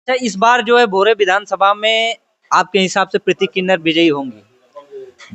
अच्छा, इस बार जो है भोरे विधानसभा में आपके हिसाब से प्रीति किन्नर विजयी होंगी?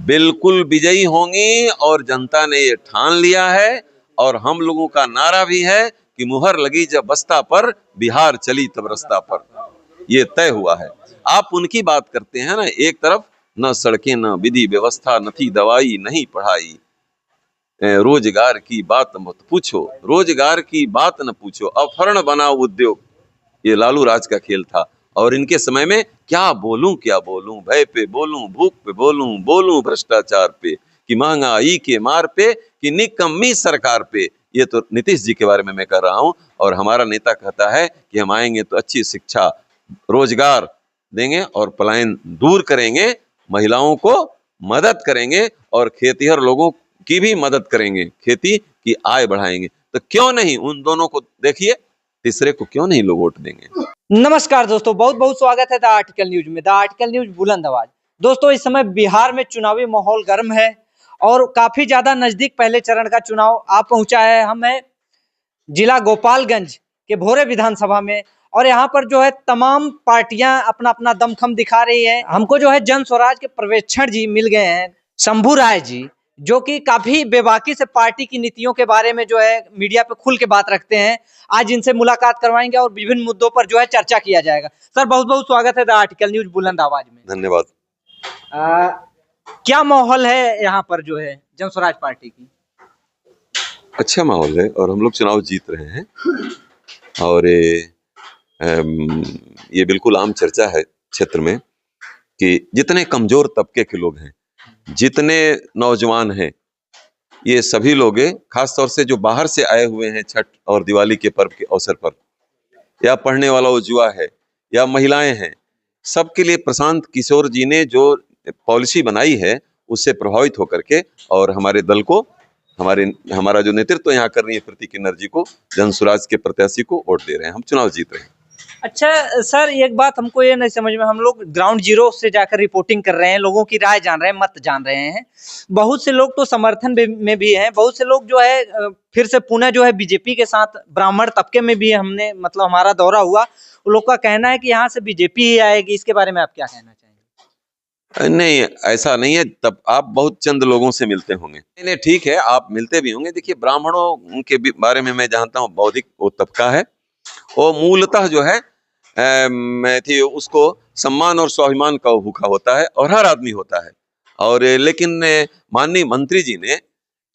बिल्कुल विजयी होंगी और जनता ने ये ठान लिया है। और हम लोगों का नारा भी है कि मुहर लगी जब बस्ता पर, बिहार चली तब रास्ता पर। ये तय हुआ है। आप उनकी बात करते हैं ना, एक तरफ न सड़कें, न विधि व्यवस्था, न थी दवाई, नहीं पढ़ाई, रोजगार की बात मत पूछो, रोजगार की बात न पूछो, अपहरण बनाओ उद्योग। ये लालू राज का खेल था। और इनके समय में क्या बोलूं, भय पे बोलूं, भूख पे बोलूं, बोलूं भ्रष्टाचार पे, कि महंगाई के मार पे, कि निकम्मी सरकार पे। ये तो नीतीश जी के बारे में मैं कर रहा हूं। और हमारा नेता कहता है कि हम आएंगे तो अच्छी शिक्षा, रोजगार देंगे और पलायन दूर करेंगे, महिलाओं को मदद करेंगे और खेतीहर लोगों की भी मदद करेंगे, खेती की आय बढ़ाएंगे। तो क्यों नहीं उन दोनों को देखिए, तीसरे को क्यों नहीं लोग वोट देंगे। नमस्कार दोस्तों, बहुत बहुत स्वागत है द आर्टिकल न्यूज में। द आर्टिकल न्यूज बुलंद आवाज। दोस्तों, इस समय बिहार में चुनावी माहौल गर्म है और काफी ज्यादा नजदीक पहले चरण का चुनाव आ पहुंचा है। हम है जिला गोपालगंज के भोरे विधानसभा में और यहाँ पर जो है तमाम पार्टियां अपना अपना दमखम दिखा रही है। हमको जो है जन स्वराज के पर्यवेक्षण जी मिल गए हैं, शंभू राय जी, जो कि काफी बेबाकी से पार्टी की नीतियों के बारे में जो है मीडिया पे खुल के बात रखते हैं। आज इनसे मुलाकात करवाएंगे और विभिन्न मुद्दों पर जो है चर्चा किया जाएगा। सर, बहुत बहुत स्वागत है द आर्टिकल न्यूज बुलंद आवाज में। धन्यवाद। क्या माहौल है यहाँ पर जो है जन स्वराज पार्टी की? अच्छा माहौल है और हम लोग चुनाव जीत रहे हैं। और ये बिल्कुल आम चर्चा है क्षेत्र में कि जितने कमजोर तबके के लोग हैं, जितने नौजवान हैं, ये सभी लोग, खास तौर से जो बाहर से आए हुए हैं छठ और दिवाली के पर्व के अवसर पर, या पढ़ने वाला वो युवा है या महिलाएं हैं, सबके लिए प्रशांत किशोर जी ने जो पॉलिसी बनाई है उससे प्रभावित होकर के और हमारे दल को, हमारा जो नेतृत्व यहाँ कर रही है प्रीति किन्नर जी को, जन स्वराज के प्रत्याशी को वोट दे रहे हैं। हम चुनाव जीत रहे हैं। अच्छा सर, एक बात हमको ये नहीं समझ में, हम लोग ग्राउंड जीरो से जाकर रिपोर्टिंग कर रहे हैं, लोगों की राय जान रहे हैं, मत जान रहे हैं। बहुत से लोग तो समर्थन में भी हैं, बहुत से लोग जो है फिर से पुनः जो है बीजेपी के साथ, ब्राह्मण तबके में भी हमने मतलब हमारा दौरा हुआ, वो लोग का कहना है कि यहाँ से बीजेपी ही आएगी। इसके बारे में आप क्या कहना चाहेंगे? नहीं, ऐसा नहीं है। तब आप बहुत चंद लोगों से मिलते होंगे। नहीं, ठीक है, आप मिलते भी होंगे। देखिए, ब्राह्मणों के बारे में मैं जानता हूँ, बौद्धिक वो तबका है, वो मूलतः जो है उसको सम्मान और स्वाभिमान का भूखा होता है और हर आदमी होता है। और लेकिन माननीय मंत्री जी ने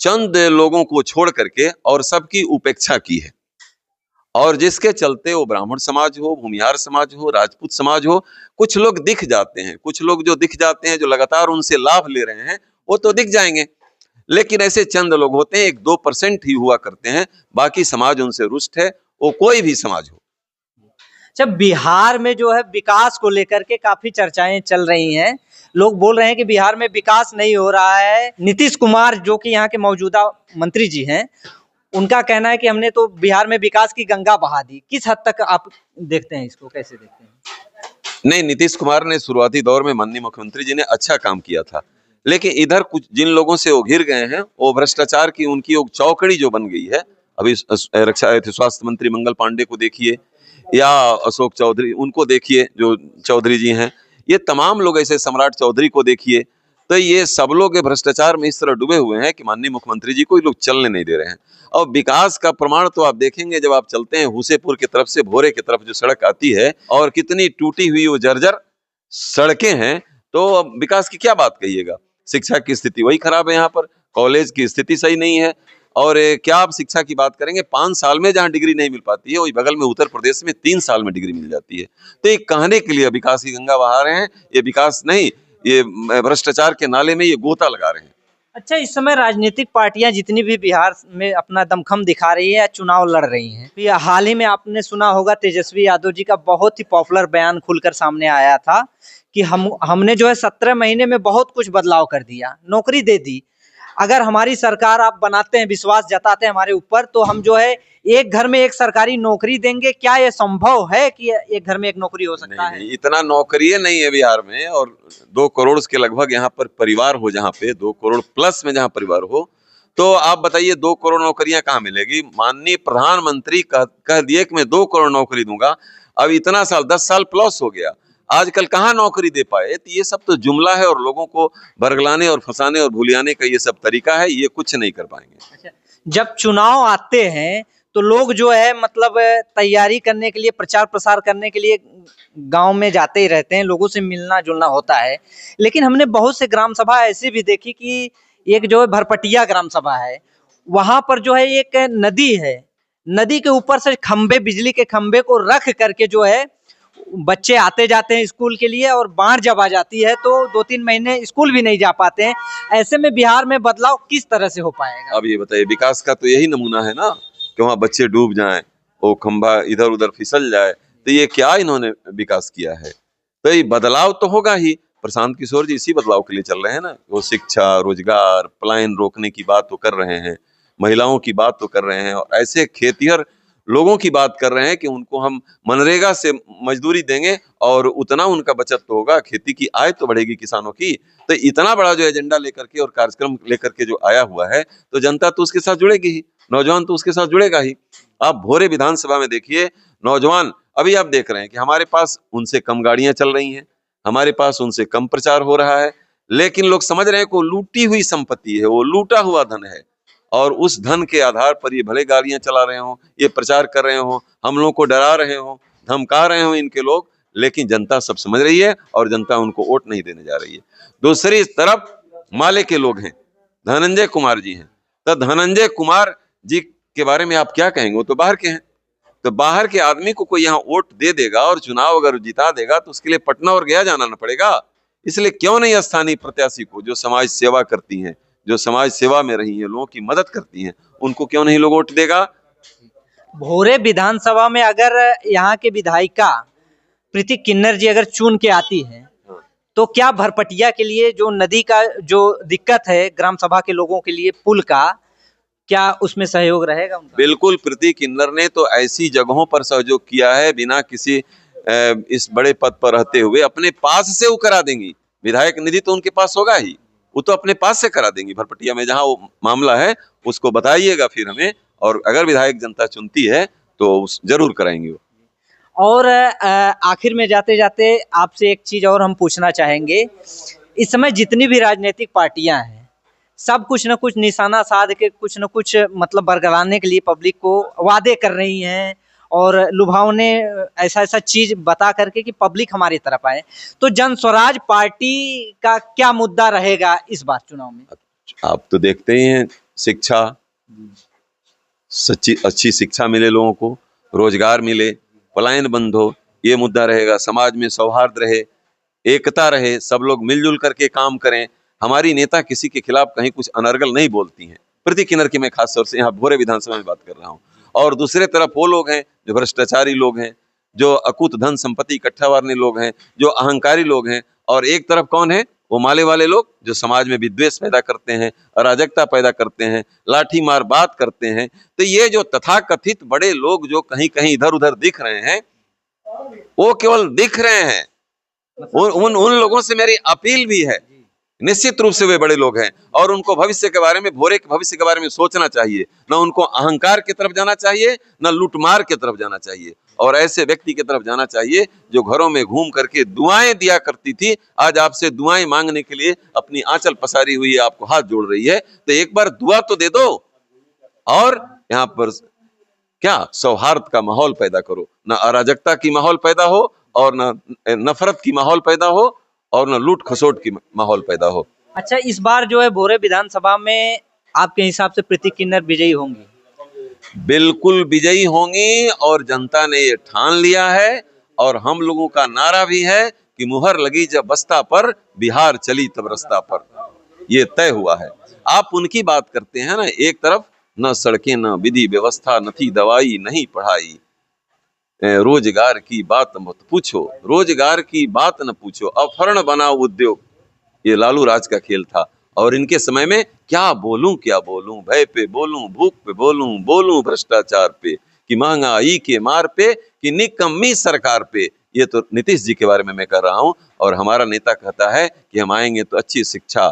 चंद लोगों को छोड़ करके और सबकी उपेक्षा की है। और जिसके चलते वो ब्राह्मण समाज हो, भूमिहार समाज हो, राजपूत समाज हो, कुछ लोग दिख जाते हैं। कुछ लोग जो दिख जाते हैं, जो लगातार उनसे लाभ ले रहे हैं, वो तो दिख जाएंगे। लेकिन ऐसे चंद लोग होते हैं, 1-2% ही हुआ करते हैं, बाकी समाज उनसे रुष्ट है, वो कोई भी समाज हो। जब बिहार में जो है विकास को लेकर के काफी चर्चाएं चल रही हैं, लोग बोल रहे हैं कि बिहार में विकास नहीं हो रहा है। नीतीश कुमार जो कि यहाँ के मौजूदा मंत्री जी हैं, उनका कहना है कि हमने तो बिहार में विकास की गंगा बहा दी। किस हद तक आप देखते हैं इसको, कैसे देखते हैं? नहीं, नीतीश कुमार ने शुरुआती दौर में माननीय मुख्यमंत्री जी ने अच्छा काम किया था, लेकिन इधर कुछ जिन लोगों से वो घिर गए हैं, वो भ्रष्टाचार की उनकी वो चौकड़ी जो बन गई है। अभी स्वास्थ्य मंत्री मंगल पांडे को देखिए, या अशोक चौधरी, उनको देखिए, जो चौधरी जी हैं, ये तमाम लोग, ऐसे सम्राट चौधरी को देखिए। तो ये सब लोग भ्रष्टाचार में इस तरह डूबे हुए हैं कि माननीय मुख्यमंत्री जी को लोग चलने नहीं दे रहे हैं। और विकास का प्रमाण तो आप देखेंगे जब आप चलते हैं हुसेपुर की तरफ से भोरे की तरफ जो सड़क आती है, और कितनी टूटी हुई वो जर्जर सड़कें हैं, तो अब विकास की क्या बात कहिएगा। शिक्षा की स्थिति वही खराब है, यहाँ पर कॉलेज की स्थिति सही नहीं है। और क्या आप शिक्षा की बात करेंगे, 5 साल में जहाँ डिग्री नहीं मिल पाती है, वही बगल में उत्तर प्रदेश में 3 साल में डिग्री मिल जाती है। तो ये कहने के लिए विकास की गंगा बहा रहे हैं, ये विकास नहीं, ये भ्रष्टाचार के नाले में ये गोता लगा रहे हैं। अच्छा, इस समय राजनीतिक पार्टियां जितनी भी बिहार में अपना दमखम दिखा रही है या चुनाव लड़ रही हैं, तो हाल ही में आपने सुना होगा तेजस्वी यादव जी का बहुत ही पॉपुलर बयान खुलकर सामने आया था कि हमने जो है 17 महीने में बहुत कुछ बदलाव कर दिया, नौकरी दे दी। अगर हमारी सरकार आप बनाते हैं, विश्वास जताते हैं हमारे ऊपर, तो हम जो है एक घर में एक सरकारी नौकरी देंगे। क्या ये संभव है कि एक घर में एक नौकरी हो सकता है? नहीं, इतना नौकरी नहीं है बिहार में। और 2 करोड़ के लगभग यहाँ पर परिवार हो, जहाँ पे 2 करोड़ प्लस में जहाँ परिवार हो, तो आप बताइए 2 करोड़ नौकरियां कहाँ मिलेगी। माननीय प्रधानमंत्री कह दिए कि मैं 2 करोड़ नौकरी दूंगा। अब इतना साल 10 साल प्लस हो गया, आजकल कहाँ नौकरी दे पाए। तो ये सब तो जुमला है और लोगों को बरगलाने और फंसाने और भुलियाने का ये सब तरीका है, ये कुछ नहीं कर पाएंगे। अच्छा, जब चुनाव आते हैं तो लोग जो है मतलब तैयारी करने के लिए, प्रचार प्रसार करने के लिए गांव में जाते ही रहते हैं, लोगों से मिलना जुलना होता है। लेकिन हमने बहुत से ग्राम सभा ऐसी भी देखी कि एक जो है भरपटिया ग्राम सभा है, वहां पर जो है एक नदी है, नदी के ऊपर से खंबे, बिजली के खंबे को रख करके जो है बच्चे आते जाते हैं स्कूल के लिए, और बाढ़ जब आ जाती है तो 2-3 महीने स्कूल भी नहीं जा पाते हैं। ऐसे में बिहार में बदलाव किस तरह से हो पाएगा? अब ये बताइए, विकास का तो यही नमूना है ना कि वहाँ बच्चे डूब जाएं, वो खंबा इधर उधर फिसल जाए, तो ये क्या इन्होंने विकास किया है? तो ये बदलाव तो होगा ही। प्रशांत किशोर जी इसी बदलाव के लिए चल रहे हैं ना। वो शिक्षा, रोजगार, पलायन रोकने की बात तो कर रहे हैं, महिलाओं की बात तो कर रहे हैं, और ऐसे खेतिहर लोगों की बात कर रहे हैं कि उनको हम मनरेगा से मजदूरी देंगे और उतना उनका बचत तो होगा, खेती की आय तो बढ़ेगी किसानों की। तो इतना बड़ा जो एजेंडा लेकर के और कार्यक्रम लेकर के जो आया हुआ है, तो जनता तो उसके साथ जुड़ेगी ही, नौजवान तो उसके साथ जुड़ेगा ही। आप भोरे विधानसभा में देखिए, नौजवान अभी आप देख रहे हैं कि हमारे पास उनसे कम गाड़ियां चल रही हैं, हमारे पास उनसे कम प्रचार हो रहा है, लेकिन लोग समझ रहे हैं कि वो लूटी हुई संपत्ति है, वो लूटा हुआ धन है, और उस धन के आधार पर ये भले गाड़ियां चला रहे हो, ये प्रचार कर रहे हो, हम लोगों को डरा रहे हो, धमका रहे हो इनके लोग, लेकिन जनता सब समझ रही है और जनता उनको वोट नहीं देने जा रही है। दूसरी तरफ माले के लोग हैं, धनंजय कुमार जी हैं। तो धनंजय कुमार जी के बारे में आप क्या कहेंगे? वो तो बाहर के हैं। तो बाहर के आदमी को कोई यहाँ वोट दे देगा और चुनाव अगर जिता देगा तो उसके लिए पटना और गया जाना न पड़ेगा। इसलिए क्यों नहीं स्थानीय प्रत्याशी को, जो समाज सेवा करती हैं, जो समाज सेवा में रही हैं, लोगों की मदद करती हैं, उनको क्यों नहीं लोग वोट देगा? भोरे विधानसभा में अगर यहाँ के विधायिका प्रीति किन्नर जी अगर चुन के आती है, तो क्या भरपटिया के लिए जो नदी का जो दिक्कत है ग्राम सभा के लोगों के लिए, पुल का, क्या उसमें सहयोग रहेगा उनका? बिल्कुल, प्रीति किन्नर ने तो ऐसी जगहों पर सहयोग किया है, बिना किसी इस बड़े पद पर रहते हुए अपने पास से वो करा देंगी। विधायक निधि तो उनके पास होगा ही, वो तो अपने पास से करा देंगी। भरपटिया में जहां वो मामला है उसको बताइएगा फिर हमें, और अगर विधायक जनता चुनती है तो जरूर कराएंगे वो। और आखिर में जाते जाते आपसे एक चीज और हम पूछना चाहेंगे, इस समय जितनी भी राजनीतिक पार्टियां हैं, सब कुछ न कुछ निशाना साध के कुछ न कुछ मतलब बरगलाने के लिए पब्लिक को वादे कर रही हैं, और लुभावने ऐसा ऐसा चीज बता करके कि पब्लिक हमारी तरफ आए। तो जन स्वराज पार्टी का क्या मुद्दा रहेगा इस बार चुनाव में? आप तो देखते ही हैं, शिक्षा, सच्ची अच्छी शिक्षा मिले लोगों को, रोजगार मिले, पलायन बंद हो, ये मुद्दा रहेगा। समाज में सौहार्द रहे, एकता रहे, सब लोग मिलजुल करके काम करें। हमारी नेता किसी के खिलाफ कहीं कुछ अनर्गल नहीं बोलती हैं। प्रीति किन्नर की मैं खास तौर से यहाँ भोरे विधानसभा में बात कर रहा हूँ। और दूसरे तरफ वो लोग हैं जो भ्रष्टाचारी लोग हैं, जो अकुत धन संपत्ति इकट्ठा करने लोग हैं, जो अहंकारी लोग हैं। और एक तरफ कौन है? वो माले वाले लोग जो समाज में विद्वेष पैदा करते हैं, अराजकता पैदा करते हैं, लाठी मार बात करते हैं। तो ये जो तथाकथित बड़े लोग जो कहीं कहीं इधर उधर दिख रहे हैं, वो केवल दिख रहे हैं। उन लोगों से मेरी अपील भी है, निश्चित रूप से वे बड़े लोग हैं और उनको भविष्य के बारे में, भोरे के भविष्य के बारे में सोचना चाहिए। न उनको अहंकार की तरफ जाना चाहिए, न लूटमार की तरफ जाना चाहिए, और ऐसे व्यक्ति की तरफ जाना चाहिए जो घरों में घूम करके दुआएं दिया करती थी, आज आपसे दुआएं मांगने के लिए अपनी आंचल पसारी हुई है, आपको हाथ जोड़ रही है। तो एक बार दुआ तो दे दो, और यहाँ पर क्या सौहार्द का माहौल पैदा करो, न अराजकता की माहौल पैदा हो, और न नफरत की माहौल पैदा हो, और न लूट खसोट की माहौल पैदा हो। अच्छा, इस बार जो है भोरे विधानसभा में आपके हिसाब से प्रीति किन्नर विजयी होंगी? बिल्कुल विजयी होंगी, और जनता ने ये ठान लिया है, और हम लोगों का नारा भी है कि मुहर लगी जब बस्ता पर, बिहार चली तब रास्ता पर। ये तय हुआ है। आप उनकी बात करते हैं ना, एक तरफ न सड़कें, न विधि व्यवस्था, न थी दवाई, नहीं पढ़ाई, रोजगार की बात मत पूछो, रोजगार की बात न पूछो, अपहरण बनाओ उद्योग, ये लालू राज का खेल था। और इनके समय में क्या बोलूं, भय पे बोलूं, भूख पे बोलूं, बोलूं भ्रष्टाचार पे, कि महंगाई के मार पे, कि निकम्मी सरकार पे। ये तो नीतीश जी के बारे में मैं कह रहा हूं। और हमारा नेता कहता है कि हम आएंगे तो अच्छी शिक्षा,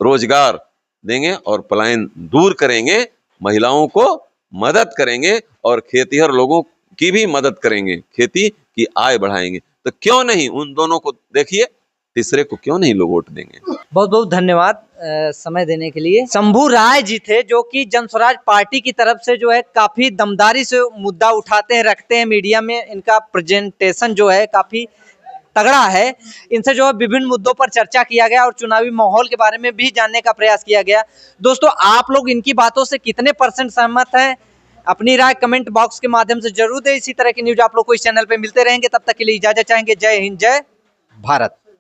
रोजगार देंगे, और पलायन दूर करेंगे, महिलाओं को मदद करेंगे, और खेतीहर लोगों की भी मदद करेंगे, खेती कि आय बढ़ाएंगे, तो क्यों नहीं उन दोनों को देखिए, तीसरे को क्यों नहीं लोग वोट देंगे। बहुत बहुत धन्यवाद समय देने के लिए। शंभू राय जी थे जो कि जन स्वराज पार्टी की तरफ से जो है काफी दमदारी से मुद्दा उठाते हैं, रखते हैं मीडिया में, इनका प्रेजेंटेशन जो है काफी तगड़ा है। इनसे जो है विभिन्न मुद्दों पर चर्चा किया गया और चुनावी माहौल के बारे में भी जानने का प्रयास किया गया। दोस्तों, आप लोग इनकी बातों से कितने % सहमत हैं, अपनी राय कमेंट बॉक्स के माध्यम से जरूर दें। इसी तरह की न्यूज आप लोग को इस चैनल पे मिलते रहेंगे। तब तक के लिए इजाजत चाहेंगे। जय हिंद, जय भारत।